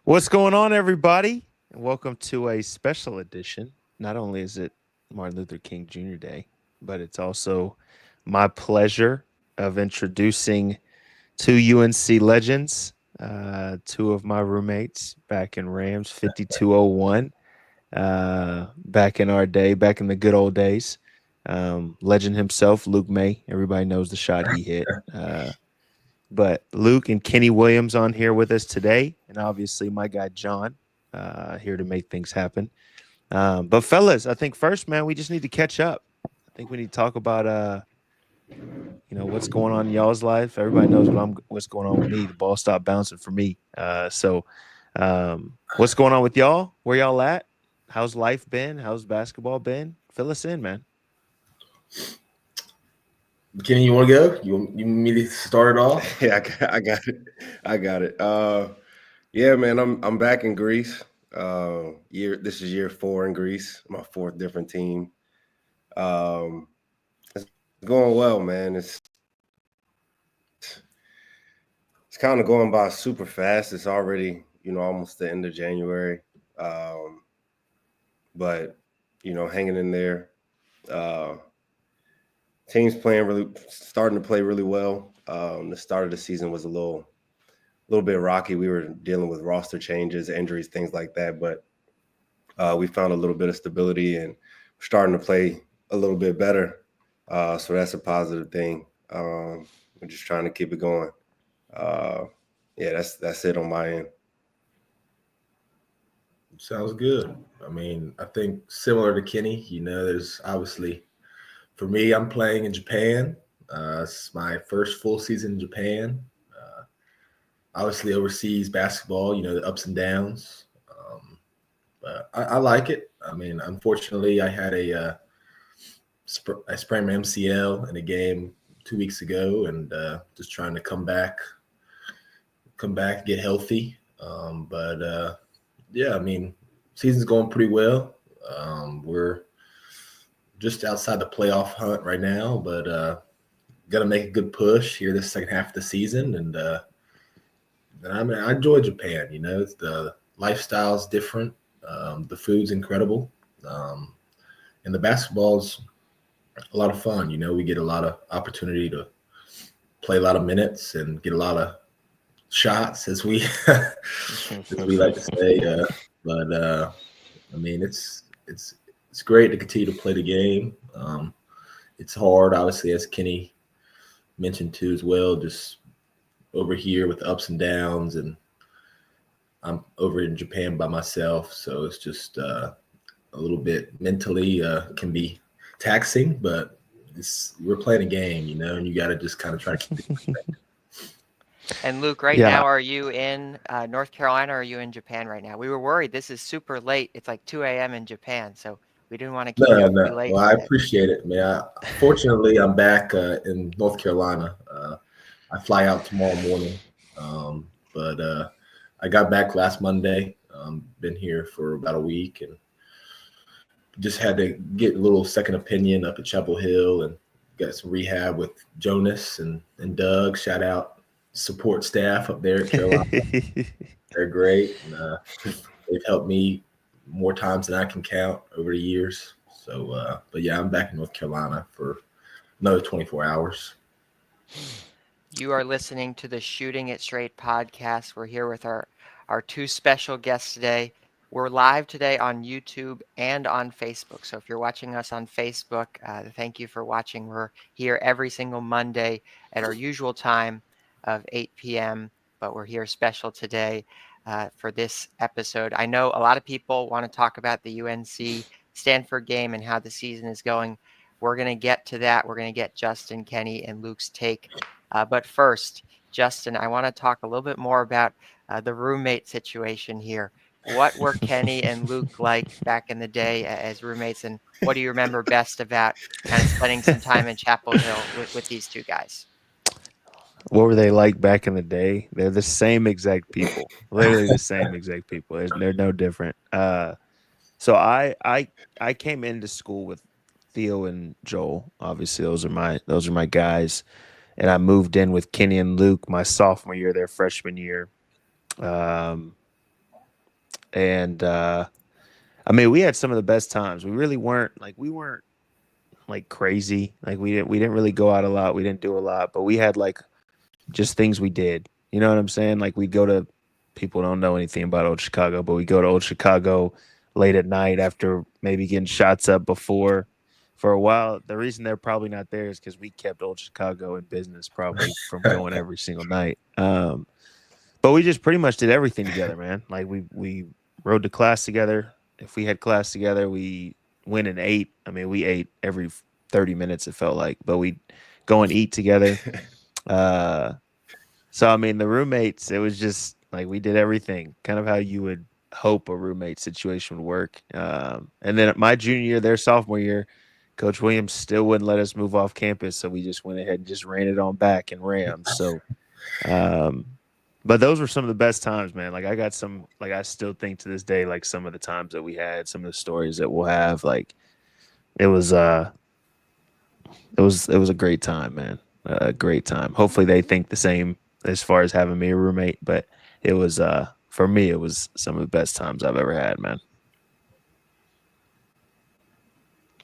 What's going on, everybody? And welcome to a special edition. Not only is it Martin Luther King Jr. Day, but it's also my pleasure of introducing two UNC legends, two of my roommates back in Rams 5201, back in our day, back in the good old days. Legend himself, Luke Maye. Everybody knows the shot he hit. But Luke and Kenny Williams on here with us today, and obviously my guy John here to make things happen. But fellas, I think first, man, we just need to catch up. I think we need to talk about what's going on in y'all's life. Everybody knows what's going on with me. The ball stopped bouncing for me. What's going on with y'all? Where y'all at? How's life been? How's basketball been? Fill us in, man. Kenny, you want to go? You want me to start it off? Yeah, I got it. I got it. Yeah, man, I'm back in Greece. This is year 4 in Greece. My 4th different team. It's going well, man. It's kind of going by super fast. It's already, almost the end of January. But hanging in there. Team's starting to play really well. The start of the season was a little bit rocky. We were dealing with roster changes, injuries, things like that. But we found a little bit of stability and we're starting to play a little bit better. So that's a positive thing. We're just trying to keep it going. Yeah, that's it on my end. Sounds good. I mean, I think similar to Kenny, there's obviously, for me, I'm playing in Japan. It's my first full season in Japan. Obviously, overseas basketball, the ups and downs. But I like it. I mean, unfortunately, I had I sprained my MCL in a game 2 weeks ago, and just trying to come back, get healthy. Yeah, I mean, season's going pretty well. We're just outside the playoff hunt right now, but got to make a good push here this second half of the season. And I enjoy Japan. The lifestyle's different. The food's incredible. And the basketball's a lot of fun. We get a lot of opportunity to play a lot of minutes and get a lot of shots, as we like to say. I mean, it's great to continue to play the game. It's hard, obviously, as Kenny mentioned too, as well, just over here with the ups and downs, and I'm over in Japan by myself, so it's just a little bit mentally can be taxing, but we're playing a game, and you got to just kind of try to keep it. And Luke, now, are you in North Carolina or are you in Japan right now? We were worried. This is super late. It's like 2 a.m. in Japan, so we didn't want to keep you too late. Well, I appreciate it, man. Fortunately, I'm back in North Carolina. I fly out tomorrow morning, but I got back last Monday. Been here for about a week and just had to get a little second opinion up at Chapel Hill and got some rehab with Jonas and Doug. Shout out support staff up there at Carolina. They're great. And, they've helped me more times than I can count over the years. So, but yeah, I'm back in North Carolina for another 24 hours. You are listening to the Shooting It Straight podcast. We're here with our two special guests today. We're live today on YouTube and on Facebook. So if you're watching us on Facebook, thank you for watching. We're here every single Monday at our usual time of 8 p.m., but we're here special today for this episode. I know a lot of people want to talk about the UNC-Stanford game and how the season is going. We're going to get to that. We're going to get Justin, Kenny, and Luke's take. But first, Justin, I want to talk a little bit more about the roommate situation here. What were Kenny and Luke like back in the day as roommates, and what do you remember best about kind of spending some time in Chapel Hill with these two guys? What were they like back in the day? They're the same exact people, literally the same exact people. They're no different. So I came into school with Theo and Joel. Obviously, those are my guys, and I moved in with Kenny and Luke my sophomore year, their freshman year. And I mean, we had some of the best times. We weren't like crazy. Like we didn't really go out a lot. We didn't do a lot, but we had like just things we did. You know what I'm saying? Like we'd go to people don't know anything about Old Chicago, but we go to Old Chicago late at night after maybe getting shots up before. For a while, the reason they're probably not there is because we kept Old Chicago in business, probably from going every single night. But we just pretty much did everything together, man. Like we rode to class together. If we had class together, we went and ate. I mean, we ate every 30 minutes, it felt like, but we go and eat together. Uh, so I mean, the roommates, it was just like we did everything, kind of how you would hope a roommate situation would work. And then my junior year, their sophomore year, Coach Williams still wouldn't let us move off campus, so we just went ahead and just ran it on back and Rams. So, um, but those were some of the best times, man. Like I got some, like I still think to this day, like some of the times that we had, some of the stories that we'll have, like it was, it was a great time, man. A great time. Hopefully they think the same as far as having me a roommate, but it was for me it was some of the best times I've ever had, man.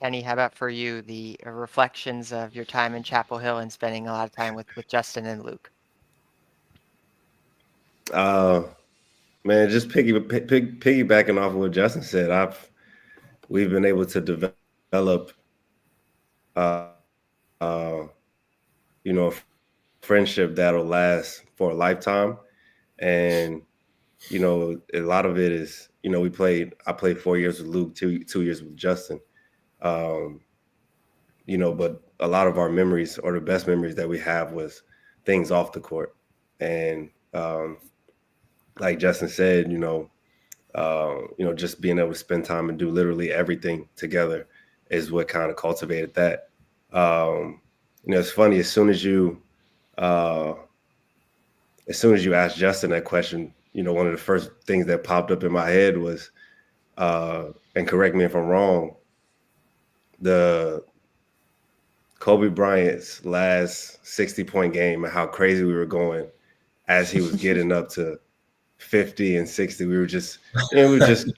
Kenny, how about for you, the reflections of your time in Chapel Hill and spending a lot of time with Justin and Luke? Man, just piggybacking off of what Justin said, we've been able to develop, uh, uh, a friendship that'll last for a lifetime, and a lot of it is, I played 4 years with Luke, 2 years with Justin, um, but a lot of our memories, or the best memories that we have, was things off the court, and like Justin said, just being able to spend time and do literally everything together is what kind of cultivated that. It's funny, as soon as you asked Justin that question, one of the first things that popped up in my head was, and correct me if I'm wrong, the Kobe Bryant's last 60-point game and how crazy we were going as he was getting up to 50 and 60. We were just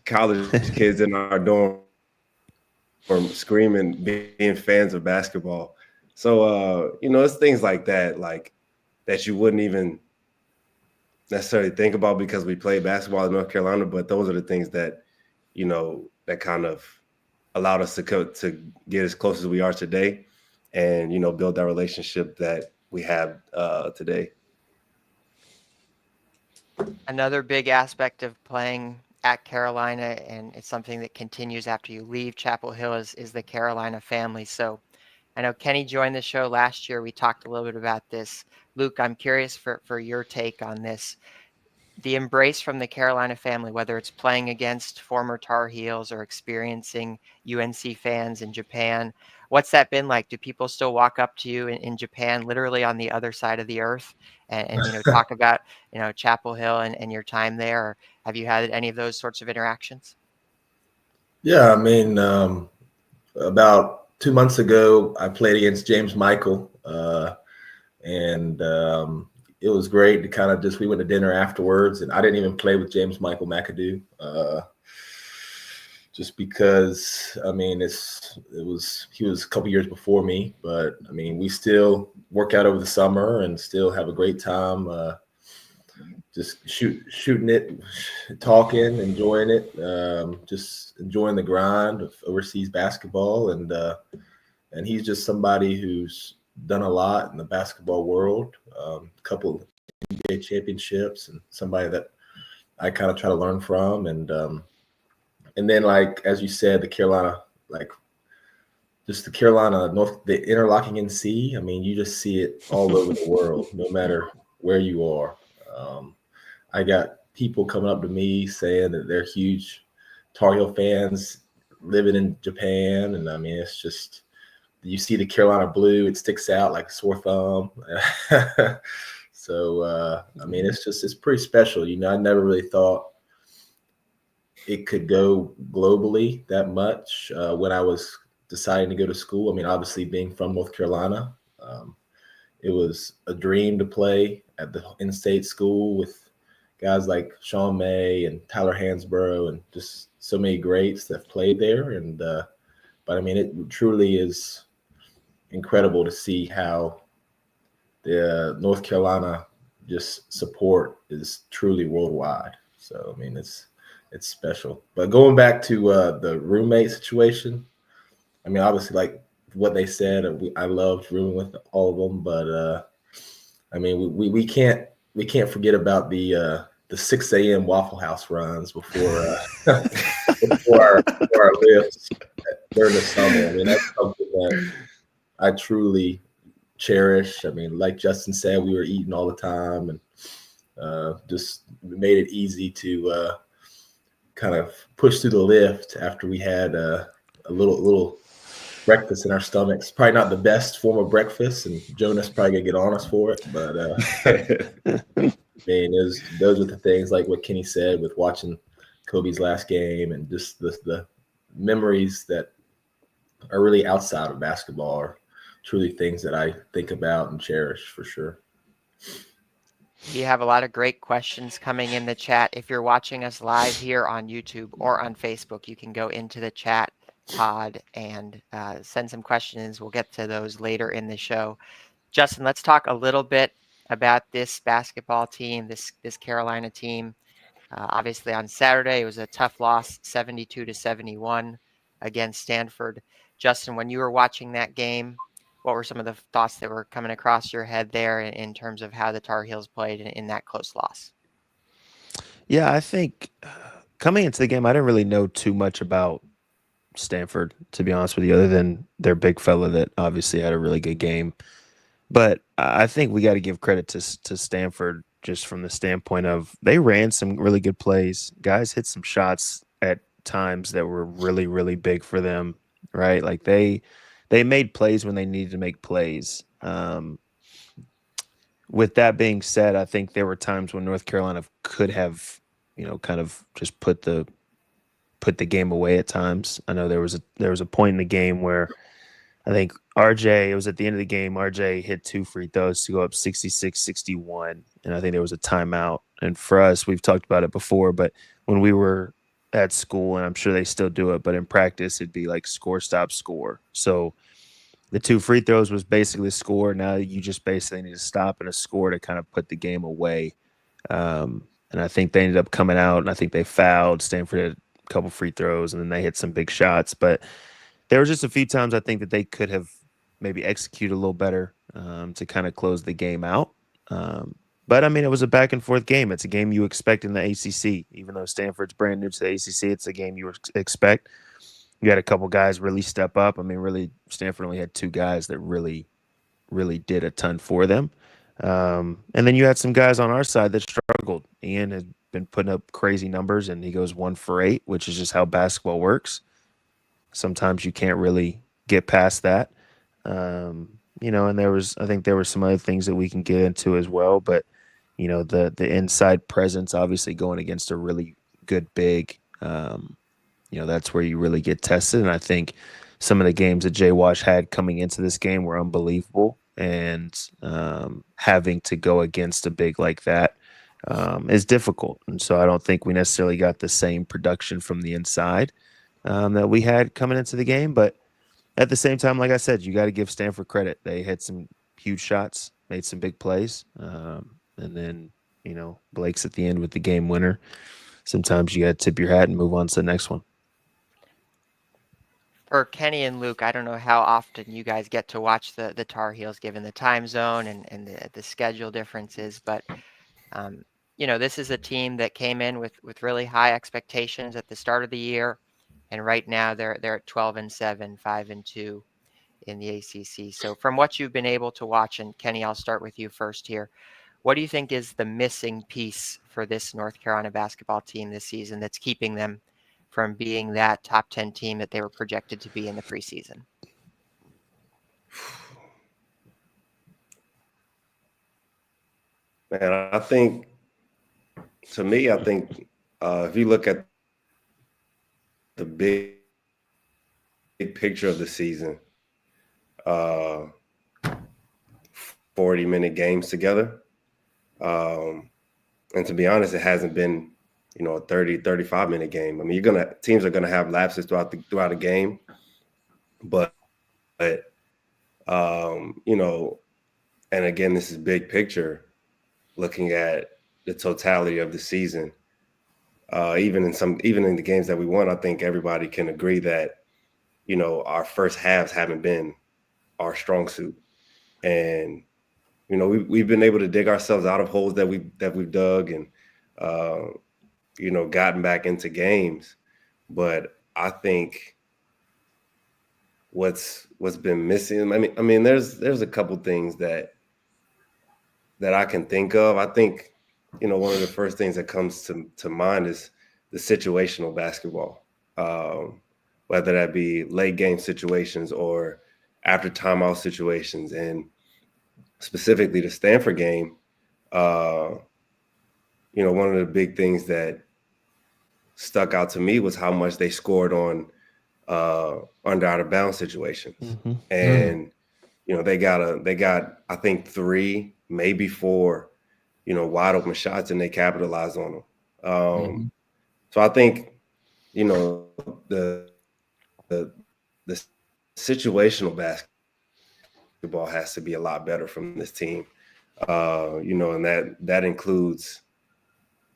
college kids in our dorm screaming, being fans of basketball. So, it's things like that, that you wouldn't even necessarily think about because we played basketball in North Carolina, but those are the things that, that kind of allowed us to get as close as we are today and, build that relationship that we have today. Another big aspect of playing at Carolina, and it's something that continues after you leave Chapel Hill, is the Carolina family. So I know Kenny joined the show last year. We talked a little bit about this. Luke, I'm curious for your take on this. The embrace from the Carolina family, whether it's playing against former Tar Heels or experiencing UNC fans in Japan, what's that been like? Do people still walk up to you in Japan, literally on the other side of the earth, and talk about Chapel Hill and your time there? Or have you had any of those sorts of interactions? Yeah, I mean, about 2 months ago, I played against James Michael, and it was great to kind of we went to dinner afterwards, and I didn't even play with James Michael McAdoo, just because, I mean, he was a couple years before me, but I mean, we still work out over the summer and still have a great time, just shooting it, talking, enjoying it, just enjoying the grind of overseas basketball, and he's just somebody who's done a lot in the basketball world, a couple of NBA championships, and somebody that I kind of try to learn from. And then, like, as you said, the Carolina, just the Carolina the interlocking in sea. I mean, you just see it all over the world, no matter where you are. I got people coming up to me saying that they're huge Tar Heel fans living in Japan. And I mean, it's just, you see the Carolina blue, it sticks out like a sore thumb. So, I mean, it's pretty special. I never really thought it could go globally that much when I was deciding to go to school. I mean, obviously being from North Carolina, it was a dream to play at the in-state school with guys like Sean May and Tyler Hansborough and just so many greats that played there. And but I mean, it truly is incredible to see how the North Carolina just support is truly worldwide. So I mean, it's special. But going back to the roommate situation, I mean, obviously, like what they said, I loved rooming with all of them. But I mean, we can't forget about the 6 a.m. Waffle House runs before before our lifts during the summer. I mean, that's something that I truly cherish. I mean, like Justin said, we were eating all the time, and just made it easy to kind of push through the lift after we had a little breakfast in our stomachs. Probably not the best form of breakfast, and Jonas probably gonna get on us for it. But I mean, those are the things like what Kenny said with watching Kobe's last game, and just the memories that are really outside of basketball are truly things that I think about and cherish for sure. We have a lot of great questions coming in the chat. If you're watching us live here on YouTube or on Facebook, you can go into the chat pod and send some questions. We'll get to those later in the show. Justin, let's talk a little bit about this basketball team, this Carolina team. Obviously, on Saturday, it was a tough loss, 72-71 against Stanford. Justin, when you were watching that game, what were some of the thoughts that were coming across your head there in terms of how the Tar Heels played in that close loss? Yeah, I think coming into the game, I didn't really know too much about Stanford, to be honest with you, other than their big fella that obviously had a really good game. But I think we got to give credit to Stanford just from the standpoint of they ran some really good plays. Guys hit some shots at times that were really, really big for them, right? Like they made plays when they needed to make plays. With that being said, I think there were times when North Carolina could have, kind of just put the game away at times. I know there was a point in the game where I think it was at the end of the game, RJ hit 2 free throws to go up 66-61, and I think there was a timeout. And for us, we've talked about it before, but when we were at school, and I'm sure they still do it, but in practice, it'd be like score, stop, score. So the 2 free throws was basically a score. Now you just basically need to stop and a score to kind of put the game away. And I think they ended up coming out, and I think they fouled. Stanford had a couple free throws, and then they hit some big shots. But there were just a few times I think that they could have maybe executed a little better to kind of close the game out. But, I mean, it was a back-and-forth game. It's a game you expect in the ACC. Even though Stanford's brand new to the ACC, it's a game you expect. You had a couple guys really step up. I mean, really, Stanford only had 2 guys that really, really did a ton for them. And then you had some guys on our side that struggled. Ian had been putting up crazy numbers, and he goes 1 for 8, which is just how basketball works. Sometimes you can't really get past that. And I think there were some other things that we can get into as well. But, the inside presence, obviously going against a really good big, that's where you really get tested. And I think some of the games that Jay Wash had coming into this game were unbelievable. And having to go against a big like that is difficult. And so I don't think we necessarily got the same production from the inside that we had coming into the game. But at the same time, like I said, you got to give Stanford credit. They had some huge shots, made some big plays. And then, Blake's at the end with the game winner. Sometimes you got to tip your hat and move on to the next one. For Kenny and Luke, I don't know how often you guys get to watch the Tar Heels given the time zone and the schedule differences, but this is a team that came in with really high expectations at the start of the year, and right now they're at 12-7, 5-2 in the ACC. So from what you've been able to watch, and Kenny, I'll start with you first here. What do you think is the missing piece for this North Carolina basketball team this season that's keeping them from being that top 10 team that they were projected to be in the preseason? Man, I think if you look at the big picture of the season, 40-minute games together, And to be honest, it hasn't been, a 30, 35-minute game. I mean, teams are gonna have lapses throughout the game, but and again, this is big picture, looking at the totality of the season. Even in the games that we won, I think everybody can agree that, our first halves haven't been our strong suit. And, we've been able to dig ourselves out of holes that we've dug and, gotten back into games. But I think what's been missing, I mean, there's a couple things that I can think of. I think, one of the first things that comes to mind is the situational basketball, whether that be late game situations or after timeout situations. And specifically the Stanford game, one of the big things that stuck out to me was how much they scored on under out of bounds situations. Mm-hmm. And, they got, I think 3, maybe 4, wide open shots, and they capitalized on them. So I think, the situational basketball has to be a lot better from this team. And that includes,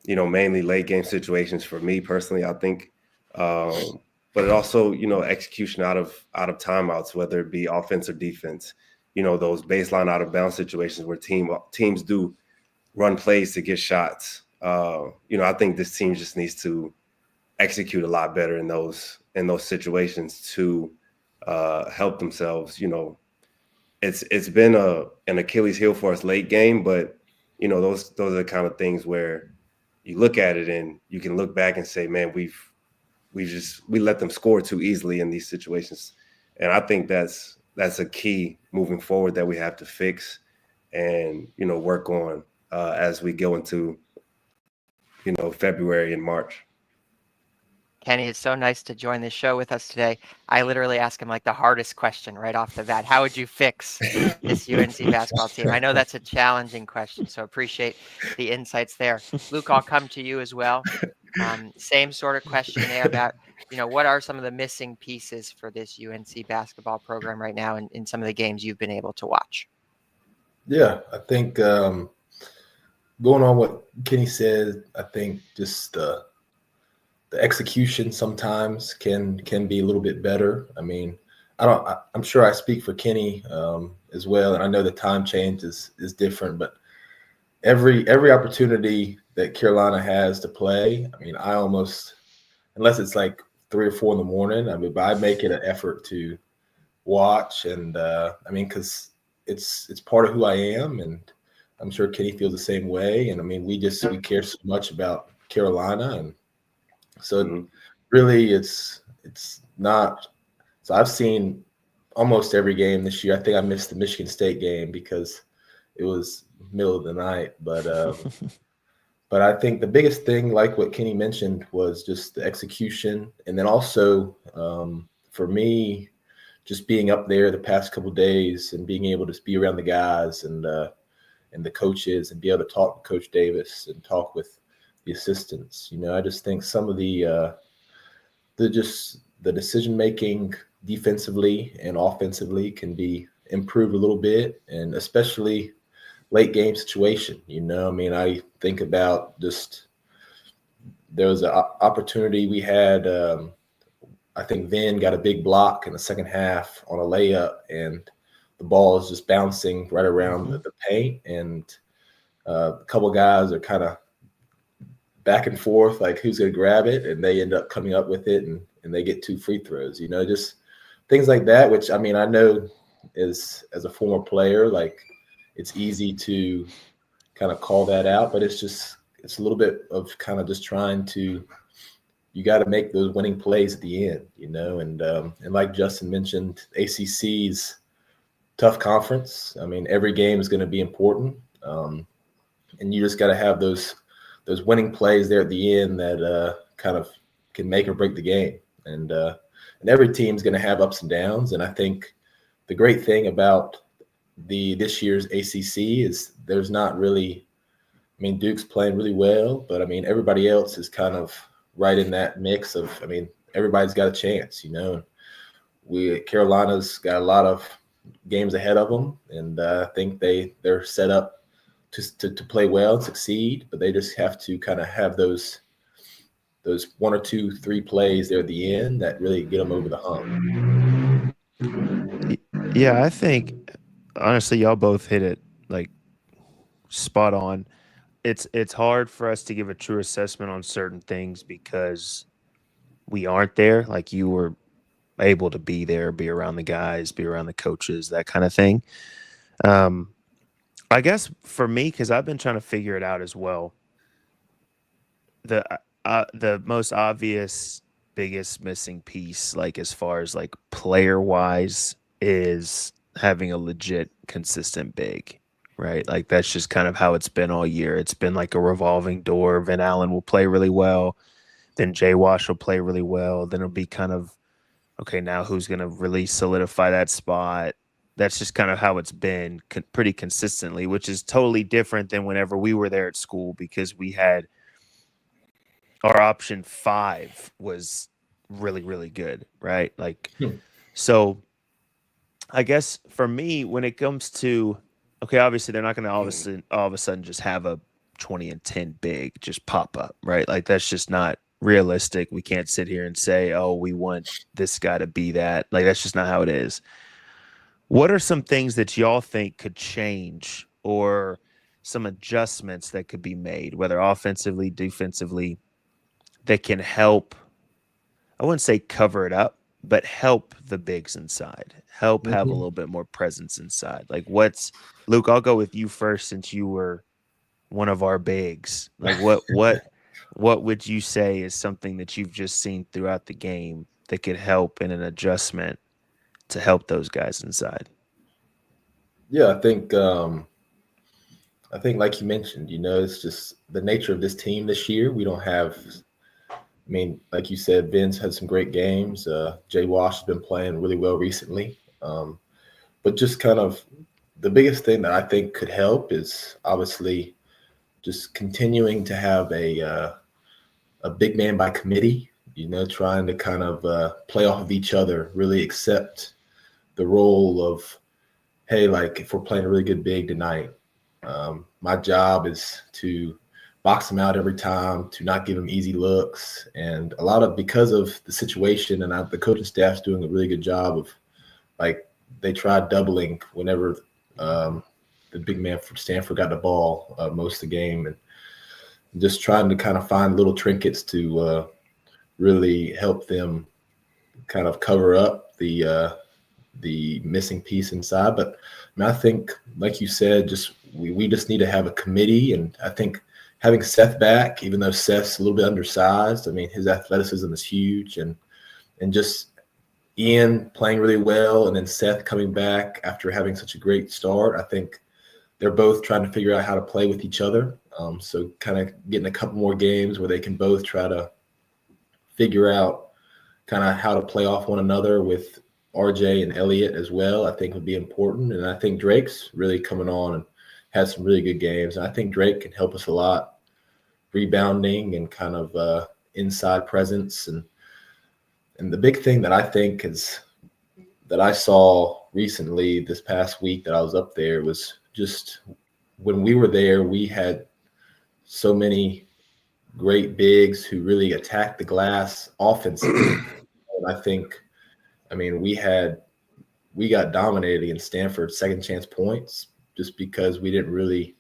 mainly late game situations for me personally, I think. But it also, execution out of timeouts, whether it be offense or defense, those baseline out of bounds situations where teams do run plays to get shots. I think this team just needs to execute a lot better in those situations to help themselves. It's been an Achilles heel for us late game, but those are the kind of things where you look at it and you can look back and say, man, we let them score too easily in these situations. And I think that's a key moving forward that we have to fix and, work on as we go into, February and March. Kenny, it's so nice to join the show with us today. I literally asked him like the hardest question right off the bat. How would you fix this UNC basketball team? I know that's a challenging question, so appreciate the insights there. Luke, I'll come to you as well. Same sort of question there about, what are some of the missing pieces for this UNC basketball program right now in some of the games you've been able to watch? Yeah, I think going on what Kenny said, I think just the execution sometimes can be a little bit better. I mean, I'm sure I speak for Kenny as well, and I know the time change is different, but every opportunity that Carolina has to play, I mean, I almost, unless it's like 3 or 4 in the morning, I mean, but I make it an effort to watch, and I mean, because it's part of who I am, and I'm sure Kenny feels the same way. And I mean, we care so much about Carolina, and so really it's not. So I've seen almost every game this year. I think I missed the Michigan State game because it was middle of the night, but I think the biggest thing, like what Kenny mentioned, was just the execution. And then also for me, just being up there the past couple of days and being able to be around the guys and the coaches and be able to talk to Coach Davis and talk with the assistants. I just think some of the decision making defensively and offensively can be improved a little bit, and especially late game situation. I mean, I think about just there was an opportunity we had. I think Vin got a big block in the second half on a layup, and the ball is just bouncing right around the paint, and a couple guys are kind of back and forth, like who's going to grab it, and they end up coming up with it, and they get 2 free throws. Just things like that, which, I mean, I know as a former player, like it's easy to kind of call that out, but it's a little bit of kind of just trying to, you got to make those winning plays at the end, and like Justin mentioned, ACC's tough conference. I mean, every game is going to be important, and you just got to have those winning plays there at the end that kind of can make or break the game. And every team's going to have ups and downs. And I think the great thing about this year's ACC is there's not really I mean, Duke's playing really well, but I mean, everybody else is kind of right in that mix of, I mean, everybody's got a chance, you know. Carolina's got a lot of games ahead of them, and I think they're set up to play well and succeed, but they just have to kind of have those 1 or 2, 3 plays there at the end that really get them over the hump. Yeah, I think honestly, y'all both hit it like spot on. It's hard for us to give a true assessment on certain things because we aren't there. Like you were able to be there, be around the guys, be around the coaches, that kind of thing. Um, I guess for me, because I've been trying to figure it out as well. The most obvious, biggest missing piece, like as far as like player wise, is having a legit, consistent big. Right, like that's just kind of how it's been all year. It's been like a revolving door. Van Allen will play really well, then Jay Wash will play really well. Then it'll be kind of okay, now who's going to really solidify that spot? That's just kind of how it's been pretty consistently, which is totally different than whenever we were there at school because we had our option 5 was really, really good, right? Like, so I guess for me, when it comes to, okay, obviously they're not going to all of a sudden just have a 20 and 10 big just pop up, right? Like that's just not realistic. We can't sit here and say, oh, we want this guy to be that. Like that's just not how it is. What are some things that y'all think could change or some adjustments that could be made, whether offensively, defensively, that can help, I wouldn't say cover it up, but help the bigs inside, help have a little bit more presence inside? Like what's, Luke, I'll go with you first since you were one of our bigs. Like what would you say is something that you've just seen throughout the game that could help in an adjustment to help those guys inside? Yeah, I think like you mentioned, you know, it's just the nature of this team this year. We don't have, I mean, like you said, Ben's had some great games. Jay Wash has been playing really well recently. But just kind of the biggest thing that I think could help is obviously just continuing to have a big man by committee, you know, trying to kind of play off of each other, really accept the role of, hey, like if we're playing a really good big tonight, my job is to box them out every time, to not give them easy looks. And a lot of, because of the situation, and the coaching staff's doing a really good job of, like, they tried doubling whenever the big man from Stanford got the ball most of the game, and just trying to kind of find little trinkets to really help them kind of cover up the missing piece inside. But I mean, I think, like you said, just we just need to have a committee. And I think having Seth back, even though Seth's a little bit undersized, I mean, his athleticism is huge, and just Ian playing really well, and then Seth coming back after having such a great start. I think they're both trying to figure out how to play with each other. So kind of getting a couple more games where they can both try to figure out kind of how to play off one another with RJ and Elliott as well, I think would be important. And I think Drake's really coming on and had some really good games. And I think Drake can help us a lot, rebounding and kind of inside presence. And the big thing that I think is that I saw recently this past week that I was up there was just when we were there, we had so many great bigs who really attacked the glass offensively. And I think, I mean, we got dominated against Stanford second chance points just because we didn't really,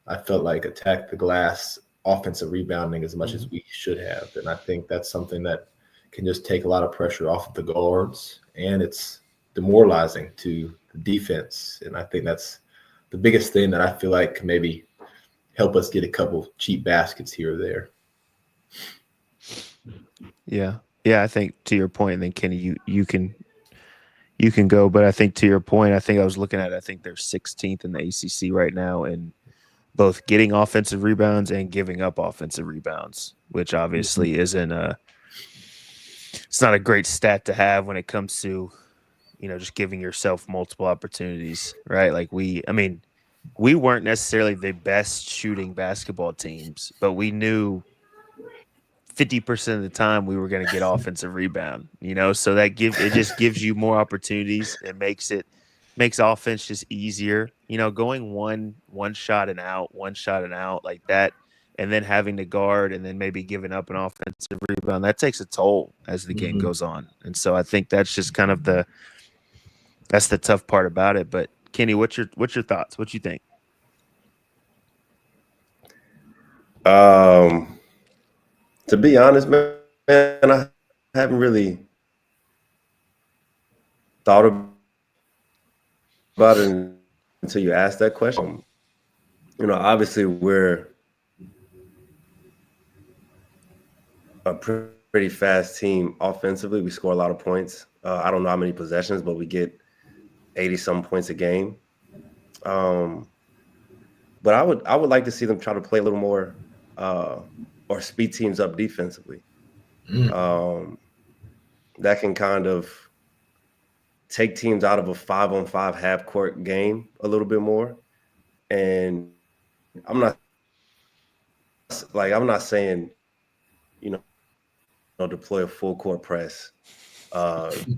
I felt like, attack the glass offensive rebounding as much as we should have. And I think that's something that can just take a lot of pressure off of the guards, and it's demoralizing to the defense. And I think that's the biggest thing that I feel like can maybe help us get a couple cheap baskets here or there. Yeah. I think to your point, and then Kenny, you can go, but I think to your point, I think I was looking at, I think they're 16th in the ACC right now in both getting offensive rebounds and giving up offensive rebounds, which obviously isn't it's not a great stat to have when it comes to, you know, just giving yourself multiple opportunities, right? Like I mean, we weren't necessarily the best shooting basketball teams, but we knew 50% of the time we were going to get offensive rebound, so it just gives you more opportunities. It makes offense just easier, going one shot and out, like that, and then having to guard and then maybe giving up an offensive rebound. That takes a toll as the game Mhm. goes on. And so I think that's just kind of that's the tough part about it. But Kenny, what's your thoughts? What you think? Um, to be honest, man, I haven't really thought about it until you asked that question. Obviously we're a pretty fast team offensively. We score a lot of points. I don't know how many possessions, but we get 80 some points a game. But I would like to see them try to play a little more or speed teams up defensively. Mm. Um, that can kind of take teams out of a 5-on-5 half court game a little bit more. And I'm not saying, deploy a full court press,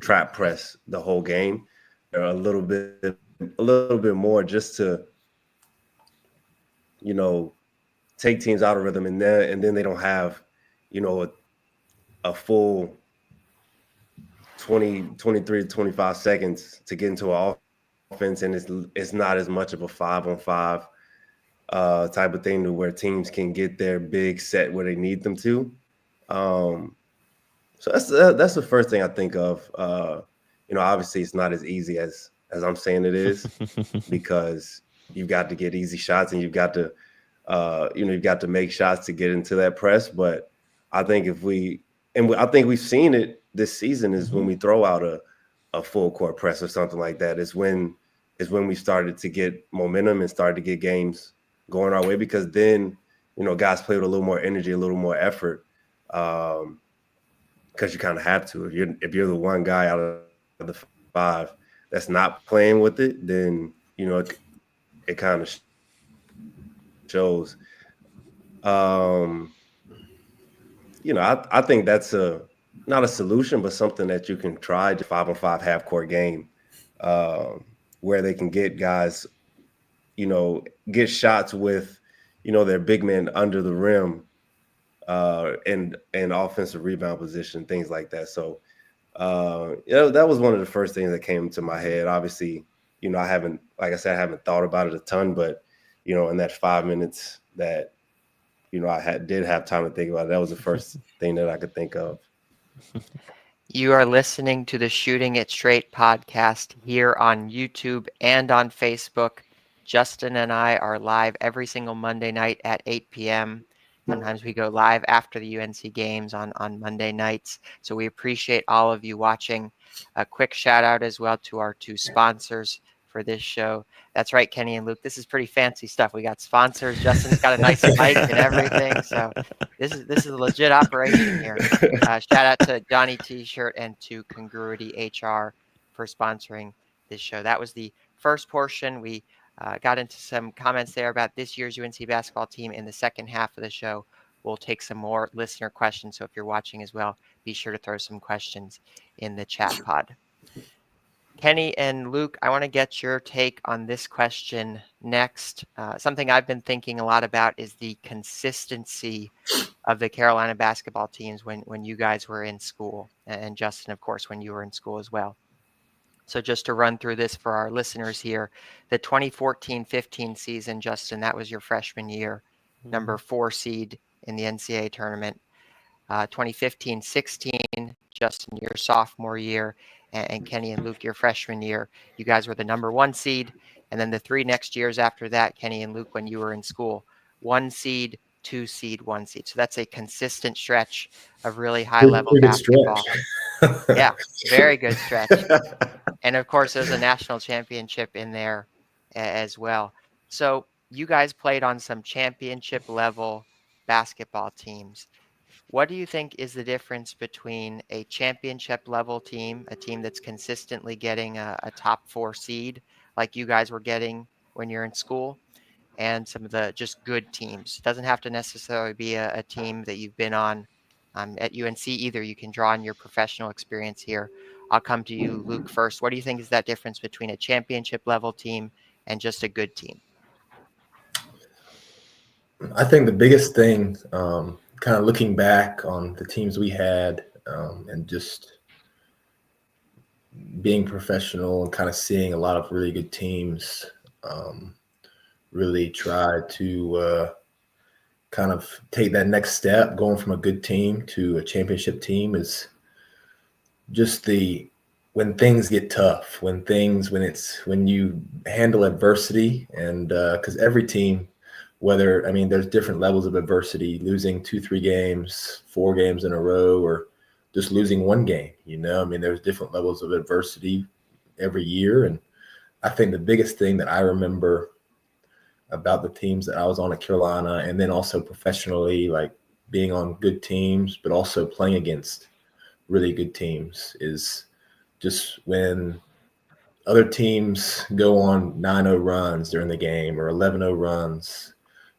trap press the whole game. Or a little bit more just to, take teams out of rhythm, and then they don't have, a full 20, 23 to 25 seconds to get into an offense, and it's not as much of a 5-on-5 type of thing to where teams can get their big set where they need them to. So that's the first thing I think of. Obviously it's not as easy as I'm saying it is, because you've got to get easy shots and you've got to make shots to get into that press. But I think I think we've seen it this season, is when we throw out a full court press or something like that, is when we started to get momentum and started to get games going our way, because then, guys play with a little more energy, a little more effort. Because you kind of have to. If you're the one guy out of the five that's not playing with it, then it kind of shows. I think that's not a solution, but something that you can try. The 5-on-5 half court game, where they can get guys, get shots with, their big men under the rim, and offensive rebound position, things like that. So, that was one of the first things that came to my head. Obviously, I haven't, like I said, I haven't thought about it a ton, but in that 5 minutes that did have time to think about it, that was the first thing that I could think of. You are listening to the Shooting It Straight podcast here on YouTube and on Facebook. Justin and I are live every single Monday night at 8 p.m. Sometimes we go live after the UNC games on Monday nights. So we appreciate all of you watching. A quick shout out as well to our two sponsors for this show. That's right, Kenny and Luke. This is pretty fancy stuff. We got sponsors. Justin's got a nice mic and everything. So this is a legit operation here. Shout out to Johnny T-Shirt and to Congruity HR for sponsoring this show. That was the first portion. We got into some comments there about this year's UNC basketball team. In the second half of the show, we'll take some more listener questions. So if you're watching as well, be sure to throw some questions in the chat pod. Kenny and Luke, I want to get your take on this question next. Something I've been thinking a lot about is the consistency of the Carolina basketball teams when you guys were in school, and Justin, of course, when you were in school as well. So just to run through this for our listeners here, the 2014-15 season, Justin, that was your freshman year, number 4 seed in the NCAA tournament. 2015-16, Justin, your sophomore year, and Kenny and Luke, your freshman year, you guys were the number 1 seed. And then the 3 next years after that, Kenny and Luke, when you were in school, 1 seed, 2 seed, 1 seed. So that's a consistent stretch of really high level basketball. Yeah, very good stretch. And of course, there's a national championship in there as well. So you guys played on some championship level basketball teams. What do you think is the difference between a championship level team, a team that's consistently getting a top 4 seed like you guys were getting, when you're in school, and some of the just good teams. It doesn't have to necessarily be a team that you've been on at UNC either. You can draw on your professional experience here. I'll come to you, Luke, first. What do you think is that difference between a championship level team and just a good team? I think the biggest thing, kind of looking back on the teams we had, and just being professional and kind of seeing a lot of really good teams, really try to kind of take that next step, going from a good team to a championship team, is just when things get tough, when you handle adversity, and because every team, there's different levels of adversity, losing 2-3 games, 4 games in a row, or just losing one game, there's different levels of adversity every year. And I think the biggest thing that I remember about the teams that I was on at Carolina, and then also professionally, like being on good teams, but also playing against really good teams, is just when other teams go on 9-0 runs during the game, or 11-0 runs,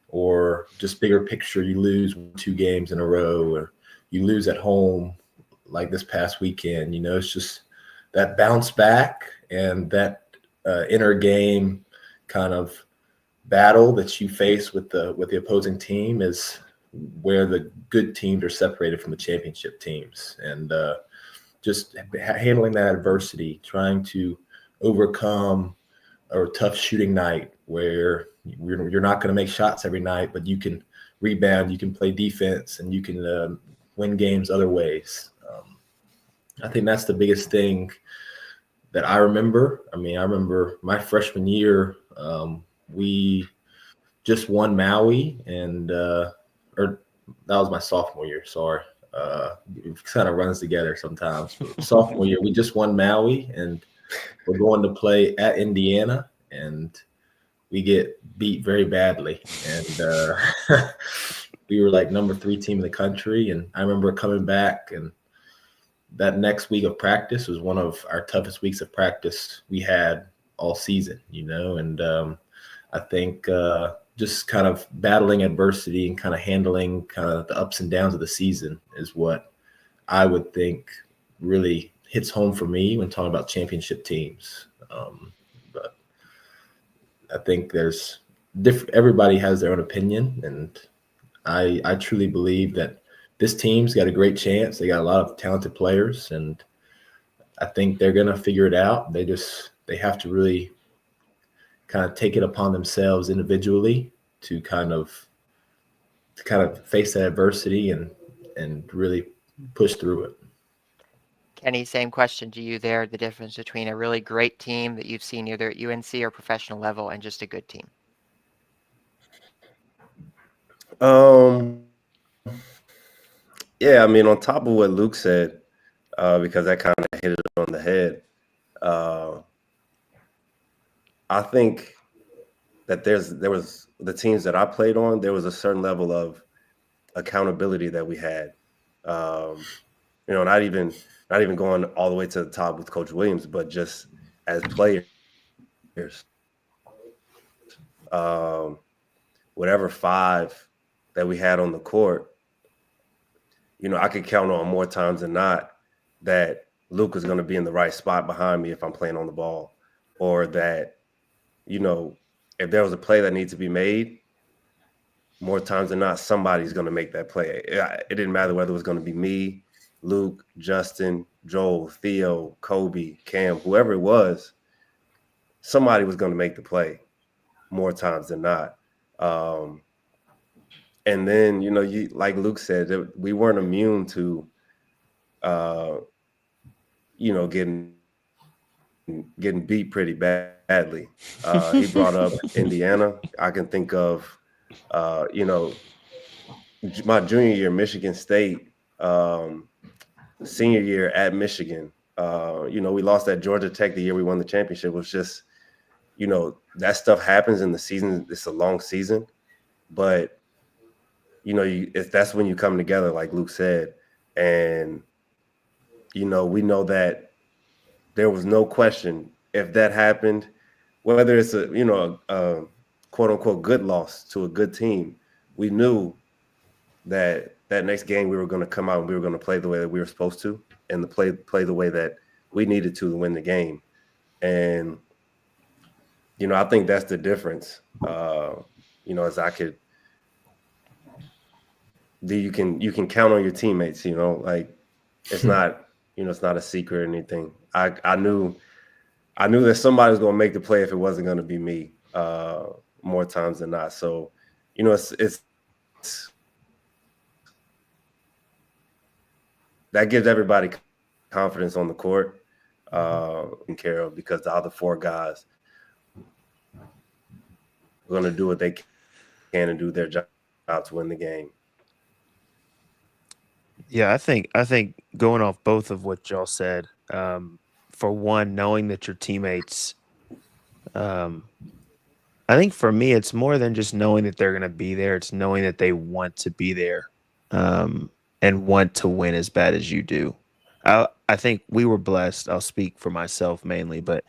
or just bigger picture, you lose 2 games in a row, or you lose at home like this past weekend. It's just that bounce back and that inner game kind of battle that you face with the opposing team is where the good teams are separated from the championship teams. And just handling that adversity, trying to overcome a tough shooting night where you're not going to make shots every night, but you can rebound, you can play defense, and you can win games other ways. I think that's the biggest thing that I remember. I remember my freshman year, we just won Maui, and or that was my sophomore year. Sorry, it kind of runs together sometimes. But sophomore year, we just won Maui, and we're going to play at Indiana, and we get beat very badly. And we were like number 3 team in the country. And I remember coming back, and that next week of practice was one of our toughest weeks of practice we had all season, and I think just kind of battling adversity and kind of handling kind of the ups and downs of the season is what I would think really hits home for me when talking about championship teams. But I think there's everybody has their own opinion, and I truly believe that this team's got a great chance. They got a lot of talented players, and I think they're going to figure it out. They have to really kind of take it upon themselves individually to kind of face that adversity and really push through it. Kenny, same question to you there. The difference between a really great team that you've seen either at UNC or professional level and just a good team. Yeah, on top of what Luke said, because that kind of hit it on the head, I think that there was the teams that I played on, there was a certain level of accountability that we had. Not even going all the way to the top with Coach Williams, but just as players. Whatever 5 that we had on the court, I could count on more times than not that Luke is going to be in the right spot behind me if I'm playing on the ball, or that, if there was a play that needs to be made, more times than not, somebody's going to make that play. It didn't matter whether it was going to be me, Luke, Justin, Joel, Theo, Kobe, Cam, whoever it was, somebody was going to make the play more times than not. And then, you like Luke said, we weren't immune to, getting beat pretty badly. He brought up Indiana. I can think of, my junior year, Michigan State, senior year at Michigan. We lost at Georgia Tech the year we won the championship. It was just, that stuff happens in the season. It's a long season, but that's when you come together, like Luke said. And, we know that there was no question if that happened, whether it's a quote unquote good loss to a good team, we knew that next game we were going to come out and we were going to play the way that we were supposed to, and to play the way that we needed to win the game. And I think that's the difference. As I could, you can count on your teammates. Like it's not it's not a secret or anything. I knew that somebody was going to make the play if it wasn't going to be me more times than not. So it's that gives everybody confidence on the court and care of, because the other four guys are going to do what they can and do their job to win the game. Yeah, I think going off both of what y'all said, for one, knowing that your teammates, I think for me, it's more than just knowing that they're going to be there. It's knowing that they want to be there, and want to win as bad as you do. I think we were blessed. I'll speak for myself mainly, but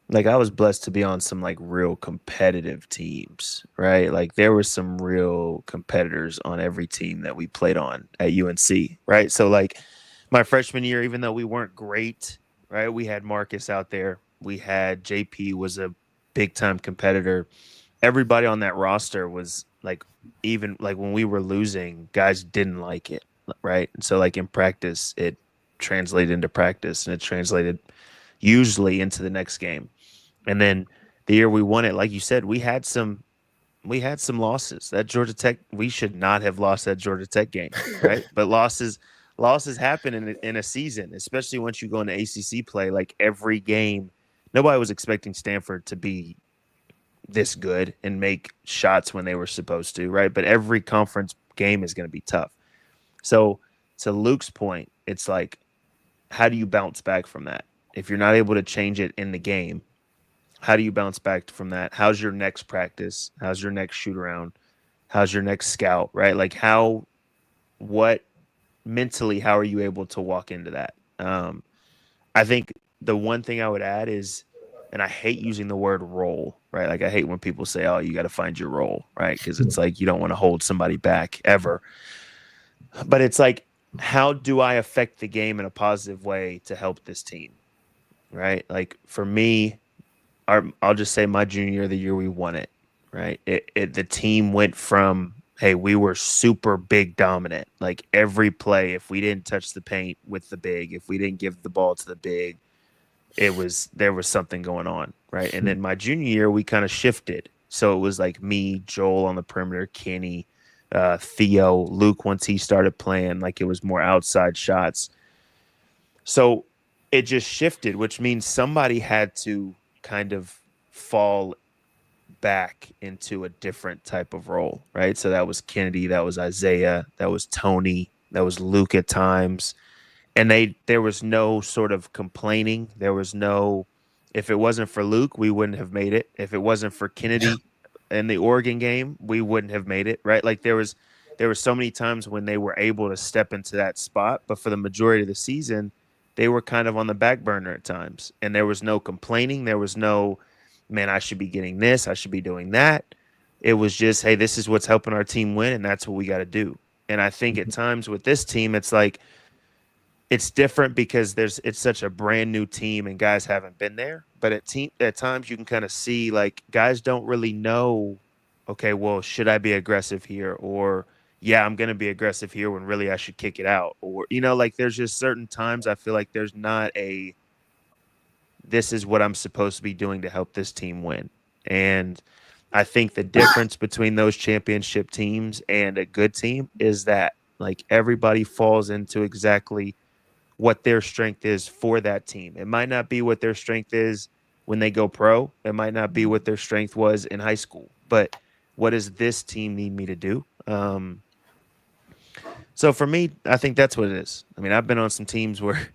like I was blessed to be on some like real competitive teams, right? Like there were some real competitors on every team that we played on at UNC, right? So like my freshman year, even though we weren't great, right? We had Marcus out there. We had JP was a big time competitor. Everybody on that roster was like, even like when we were losing, guys didn't like it, right? And so like in practice, it translated into practice, and it translated usually into the next game. And then the year we won it, like you said, we had some losses. That Georgia Tech, we should not have lost that Georgia Tech game, right? But losses happen in a season, especially once you go into ACC play. Like every game, nobody was expecting Stanford to be this good and make shots when they were supposed to, right? But every conference game is going to be tough. So to Luke's point, it's like, how do you bounce back from that? If you're not able to change it in the game, how do you bounce back from that? How's your next practice? How's your next shoot around? How's your next scout, right? Like what mentally, how are you able to walk into that? I think the one thing I would add is, and I hate using the word role, right? Like I hate when people say, oh, you got to find your role, right? Because it's like you don't want to hold somebody back ever. But it's like, how do I affect the game in a positive way to help this team, right? Like for me, I'll just say my junior year, the year we won it, right? The team went from, hey, we were super big dominant. Like every play, if we didn't touch the paint with the big, if we didn't give the ball to the big, there was something going on, right? And then my junior year, we kind of shifted. So it was like me, Joel on the perimeter, Kenny, Theo, Luke, once he started playing, like it was more outside shots. So it just shifted, which means somebody had to kind of fall back into a different type of role, right? So that was Kennedy, that was Isaiah, that was Tony, that was Luke at times. And there was no sort of complaining. There was no, if it wasn't for Luke, we wouldn't have made it. If it wasn't for Kennedy in the Oregon game, we wouldn't have made it, right? Like there were so many times when they were able to step into that spot, but for the majority of the season, they were kind of on the back burner at times. And there was no complaining. There was no, man, I should be getting this, I should be doing that. It was just, hey, this is what's helping our team win, and that's what we got to do. And I think at times with this team, it's like, it's different because it's such a brand new team and guys haven't been there. But at times you can kind of see like guys don't really know, okay, well, should I be aggressive here? Or yeah, I'm going to be aggressive here when really I should kick it out. Or, like there's just certain times I feel like there's not this is what I'm supposed to be doing to help this team win. And I think the difference between those championship teams and a good team is that like everybody falls into exactly what their strength is for that team. It might not be what their strength is when they go pro. It might not be what their strength was in high school. But what does this team need me to do? So for me, I think that's what it is. I mean, I've been on some teams where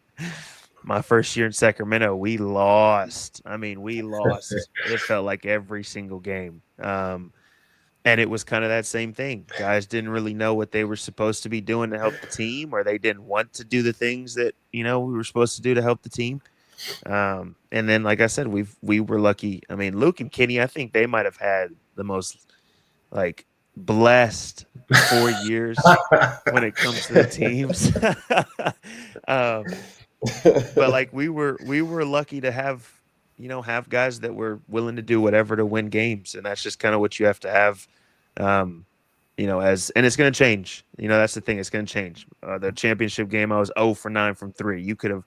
my first year in Sacramento, we lost. It felt like every single game. And it was kind of that same thing. Guys didn't really know what they were supposed to be doing to help the team, or they didn't want to do the things that, we were supposed to do to help the team. And then, like I said, we were lucky. I mean, Luke and Kenny, I think they might have had the most like blessed 4 years when it comes to the teams. um, but like we were lucky to have guys that were willing to do whatever to win games, and that's just kind of what you have to have. Um, and it's going to change. That's the thing. It's going to change. The championship game, I was 0 for 9 from 3. You could have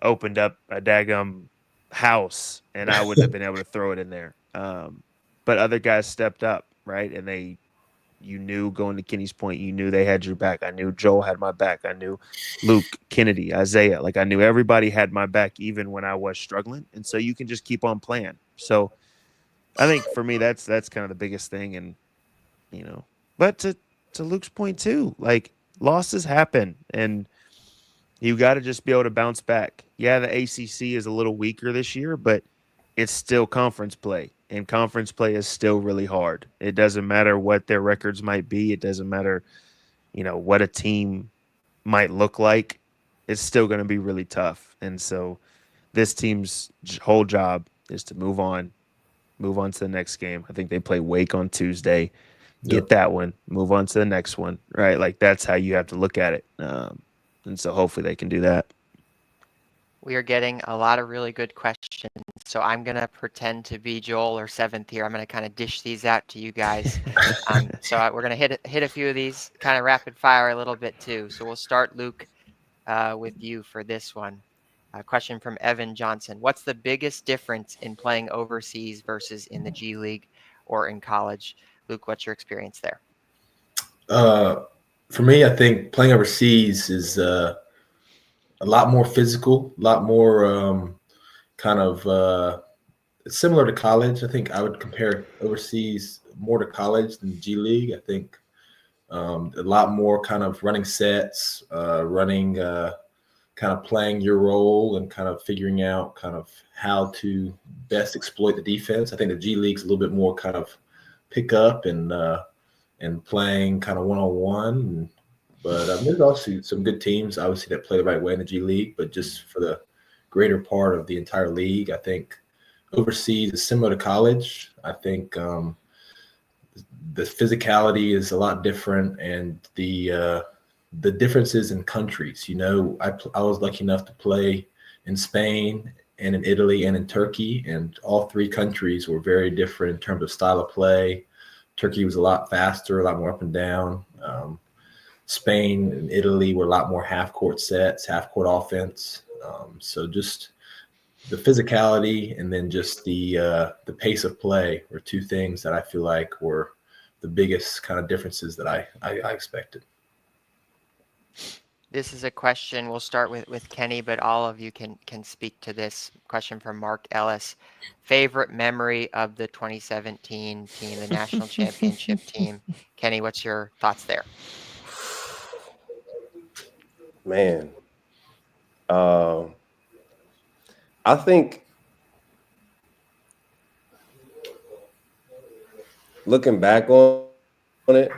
opened up a daggum house, and I wouldn't have been able to throw it in there. But other guys stepped up, right? And you knew, going to Kenny's point, you knew they had your back. I knew Joel had my back. I knew Luke, Kennedy, Isaiah. Like, I knew everybody had my back, even when I was struggling. And so you can just keep on playing. So I think for me, that's kind of the biggest thing. And, but to Luke's point too, like, losses happen, and you got to just be able to bounce back. Yeah, the ACC is a little weaker this year, but it's still conference play, and conference play is still really hard. It doesn't matter what their records might be. It doesn't matter, what a team might look like. It's still going to be really tough. And so this team's whole job is to move on to the next game. I think they play Wake on Tuesday. Get that one, move on to the next one, right? Like, that's how you have to look at it. And so hopefully they can do that. We are getting a lot of really good questions, so I'm going to pretend to be Joel or Seventh here. I'm going to kind of dish these out to you guys. So we're going to hit a few of these kind of rapid fire a little bit too. So we'll start, Luke, with you for this one. A question from Evan Johnson. What's the biggest difference in playing overseas versus in the G League or in college? Luke, what's your experience there? For me, I think playing overseas is a lot more physical, a lot more similar to college. I think I would compare overseas more to college than G League. I think a lot more kind of running sets, kind of playing your role and kind of figuring out kind of how to best exploit the defense. I think the G League's a little bit more kind of pick up and playing kind of one-on-one. But there's also some good teams, obviously, that play the right way in the G League. But just for the greater part of the entire league, I think overseas is similar to college. I think the physicality is a lot different, and the differences in countries. I was lucky enough to play in Spain and in Italy and in Turkey, and all three countries were very different in terms of style of play. Turkey was a lot faster, a lot more up and down. Spain and Italy were a lot more half-court sets, half-court offense. So just the physicality and then just the pace of play were two things that I feel like were the biggest kind of differences that I expected. This is a question, we'll start with Kenny, but all of you can speak to this. Question from Mark Ellis. Favorite memory of the 2017 team, the national championship team? Kenny, what's your thoughts there? Man, I think looking back on it,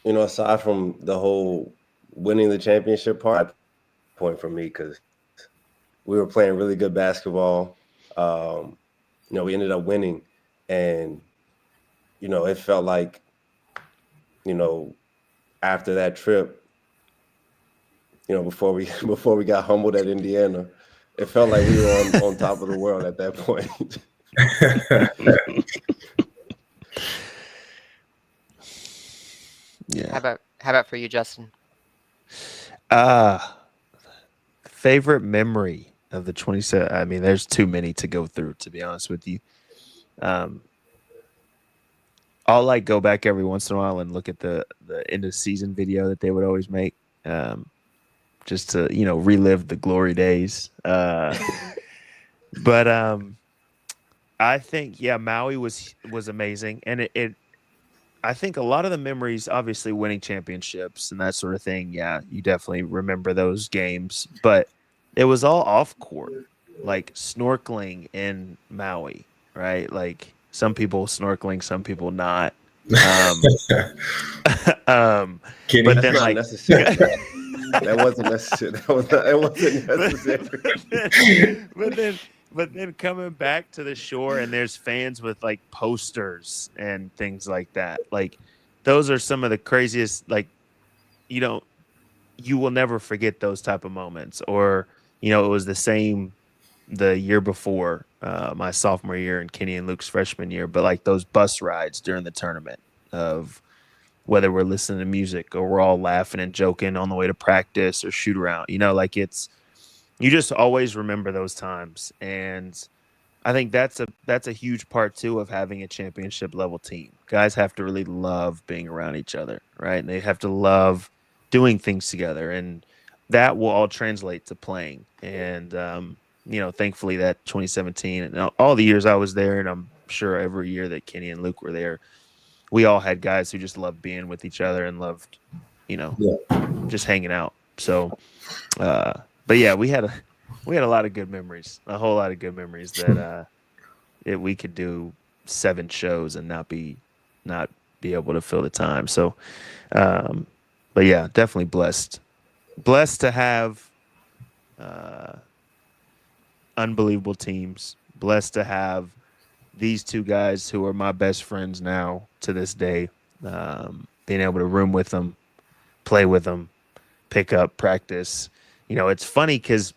aside from the whole winning the championship part, point for me, because we were playing really good basketball. We ended up winning, and it felt like after that trip, before we got humbled at Indiana, it felt like we were on top of the world at that point. Yeah. How about for you, Justin? Favorite memory of the 27. I mean, there's too many to go through, to be honest with you. I'll like go back every once in a while and look at the end of season video that they would always make, just to relive the glory days. But I think Maui was amazing, and it I think a lot of the memories, obviously winning championships and that sort of thing, you definitely remember those games, but it was all off court, like snorkeling in Maui, right? Like, some people snorkeling, some people not. Kenny, But then, not like, necessary. That wasn't necessary. That wasn't necessary. But then coming back to the shore and there's fans with like posters and things like that. Like those are some of the craziest, like, you know, you will never forget those type of moments. Or, it was the same the year before, my sophomore year and Kenny and Luke's freshman year, but like those bus rides during the tournament of whether we're listening to music or we're all laughing and joking on the way to practice or shoot around, like you just always remember those times. And I think that's a huge part too of having a championship level team. Guys have to really love being around each other, right? And they have to love doing things together, and that will all translate to playing. And thankfully that 2017 and all the years I was there, and I'm sure every year that Kenny and Luke were there, we all had guys who just loved being with each other and loved, just hanging out. So, but yeah, we had a lot of good memories, a whole lot of good memories that we could do 7 shows and not be able to fill the time. So, but yeah, definitely blessed to have unbelievable teams. Blessed to have these 2 guys who are my best friends now to this day. Being able to room with them, play with them, pick up, practice. It's funny because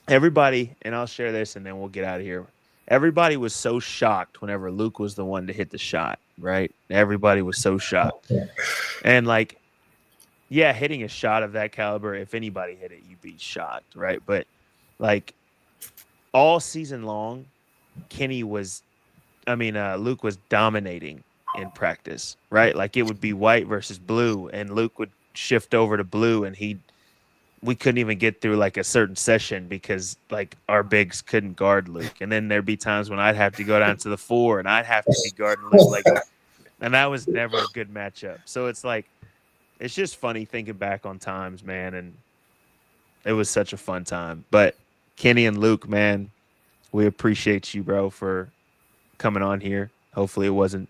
everybody, and I'll share this and then we'll get out of here. Everybody was so shocked whenever Luke was the one to hit the shot, right? Everybody was so shocked. And like, yeah, hitting a shot of that caliber, if anybody hit it, you'd be shocked, right? But like all season long, Luke was dominating in practice, right? Like it would be white versus blue, and Luke would shift over to blue, and we couldn't even get through like a certain session because like our bigs couldn't guard Luke. And then there'd be times when I'd have to go down to the 4 and I'd have to be guarding Luke, like, and that was never a good matchup. So it's like, it's just funny thinking back on times, man, and it was such a fun time. But Kenny and Luke, man, we appreciate you, bro, for coming on here. Hopefully it wasn't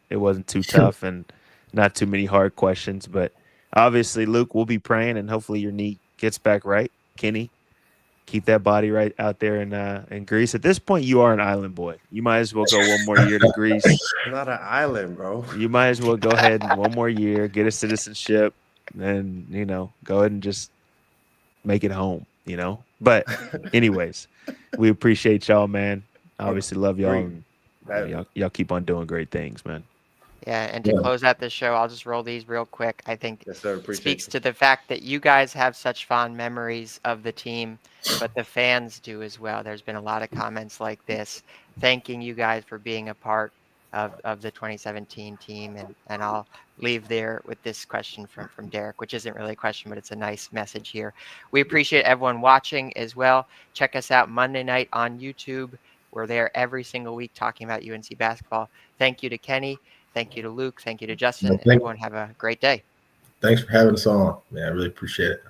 too tough and not too many hard questions. But obviously, Luke, we'll be praying, and hopefully your knee gets back right. Kenny, keep that body right out there in Greece. At this point, you are an island boy. You might as well go one more year to Greece. I'm not an island, bro. You might as well go ahead and one more year, get a citizenship, and go ahead and just make it home. But anyways, we appreciate y'all, man. Obviously love y'all. And, y'all keep on doing great things, man. Yeah, and to close out the show, I'll just roll these real quick. I think Yes, sir. speaks to the fact that you guys have such fond memories of the team, but the fans do as well. There's been a lot of comments like this, thanking you guys for being a part of the 2017 team. And I'll leave there with this question from Derek, which isn't really a question, but it's a nice message here. We appreciate everyone watching as well. Check us out Monday night on YouTube. We're there every single week talking about UNC basketball. Thank you to Kenny. Thank you to Luke. Thank you to Justin. And everyone have a great day. Thanks for having us on, man. I really appreciate it.